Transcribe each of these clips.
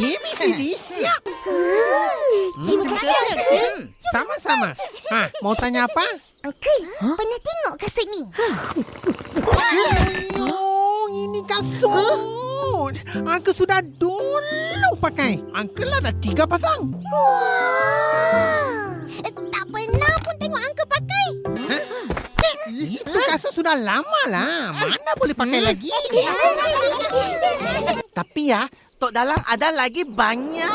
ABCD siap. Terima kasih, Uncle. Sama-sama. Mau tanya apa? Uncle, pernah tengok kasut ni? Oh, ini kasut. Uncle sudah dulu pakai. Uncle ada 3 pasang. Wah. Tak pernah pun tengok Uncle pakai. Itu kasut sudah lama lah. Mana boleh pakai lagi? Tapi ya, Tok Dalang ada lagi banyak.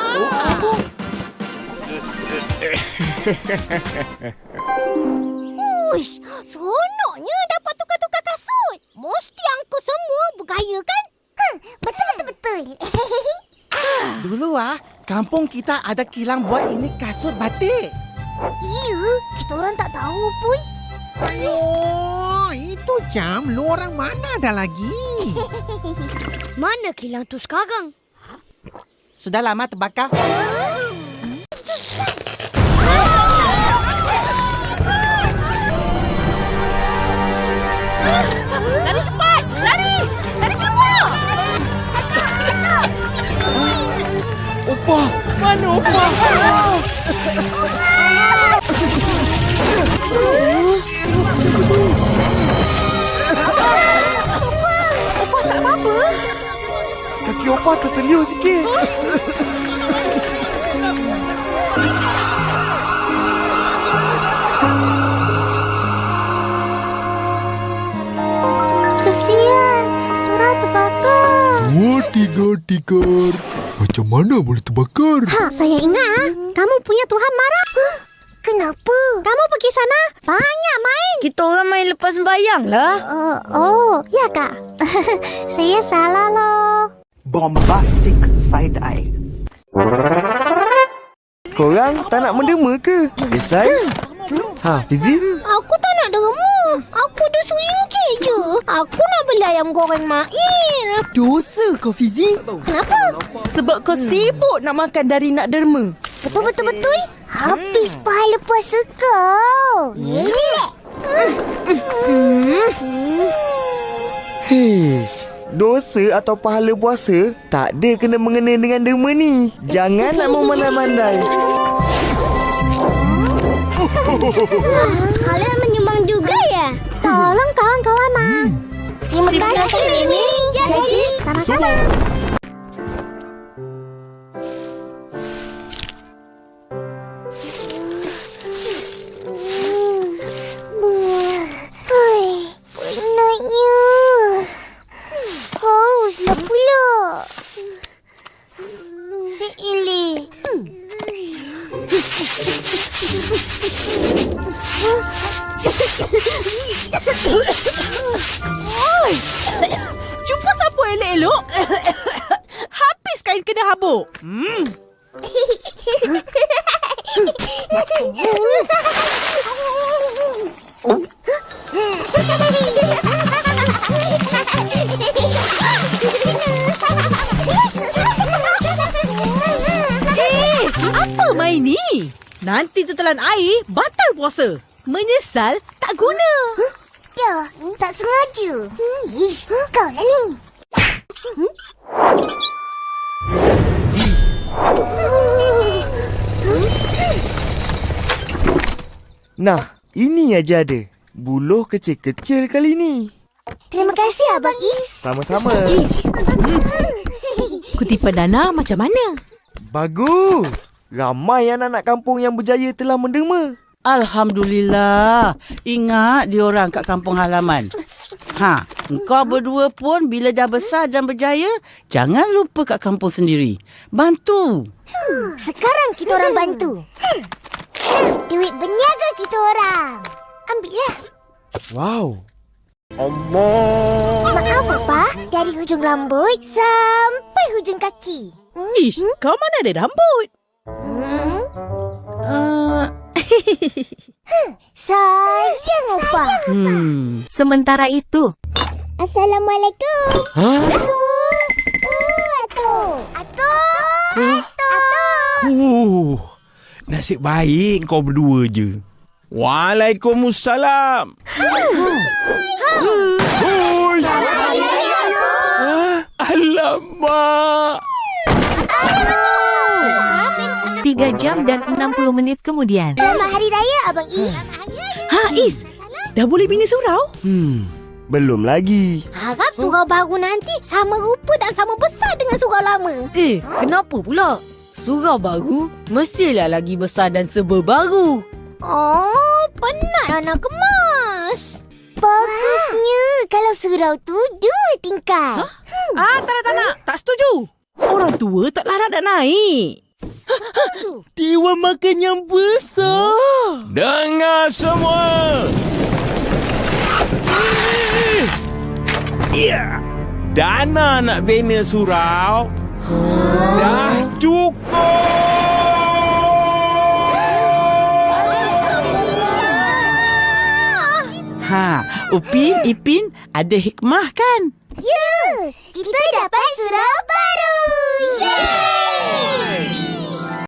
Uish, seronoknya dapat tukar-tukar kasut. Mesti Uncle semua bergaya kan? Betul. Dulu kampung kita ada kilang buat ini kasut batik. Iya, kita orang tak tahu pun. Oh, itu jam. Lu orang mana ada lagi? Mana kilang tu sekarang? Sudah lama terbakar. Lari cepat! Lari! Lari keluar! Opa, mana Opa? Opa tak apa-apa? Kaki Opa terseliu sikit. Kesian, surah terbakar. Oh, tigar. Macam mana boleh terbakar? Saya ingat kamu punya Tuhan marah. Kenapa? Kamu pergi sana, banyak main. Kita orang main lepas sembahyang lah. Ya kak. Saya salah loh. Bombastic side eye. Korang tak nak menderma ke? Esai? Fizi? Aku tak nak derma. Aku ada RM1 je. Aku nak beli ayam goreng Mail. Dosa kau, Fizi. Kenapa? Sebab kau sibuk nak makan dari nak derma. Betul. Habis pahala puasa kau. Ini. Dosa atau pahala puasa tak ada kena mengena dengan derma ni. Jangan nak memandai-mandai. Kalian menyumbang juga ya? Tolong kawan-kawan, Ma. Terima kasih, Mimi. Janji. Sama-sama. Penatnya. Hauslah pula. Ili. Jumpa siapa elok-elok? Habis kain kena habuk. Apa main ni? Nanti tertelan air, batal puasa. Menyesal tak guna. Dah, tak sengaja. Ish, kau lah ni. Nah, ini aja ada. Buluh kecil-kecil kali ni. Terima kasih, Abang Is. Sama-sama. Kutipan Dana macam mana? Bagus. Ramai anak-anak kampung yang berjaya telah menderma. Alhamdulillah. Ingat diorang kat kampung halaman. Engkau berdua pun bila dah besar dan berjaya, jangan lupa kat kampung sendiri. Bantu. Sekarang kita orang bantu. Duit berniaga kita orang. Ambil ya. Wow. Allah. Maaf, Papa. Dari hujung rambut sampai hujung kaki. Ish, kau mana ada rambut? Sayang, Opa. Sementara itu, Assalamualaikum. Atuk. Nasib baik kau berdua je. Waalaikumsalam. Alamak. 3 jam dan 60 menit kemudian. Selamat Hari Raya, Abang Is. Ha, Is. Dah boleh bina surau? Belum lagi. Harap surau baru nanti sama rupa dan sama besar dengan surau lama. Kenapa pula? Surau baru mestilah lagi besar dan serba baru. Oh, penat anak kemas. Bagusnya kalau surau tu 2 tingkat. Tak nak. Tak setuju. Orang tua tak larat nak naik. Dewan makan yang besar. Dengar semua. Ya. Dana nak bina surau dah cukup. Upin, Ipin, ada hikmah kan? Ya, kita dapat surau baru. Yeay!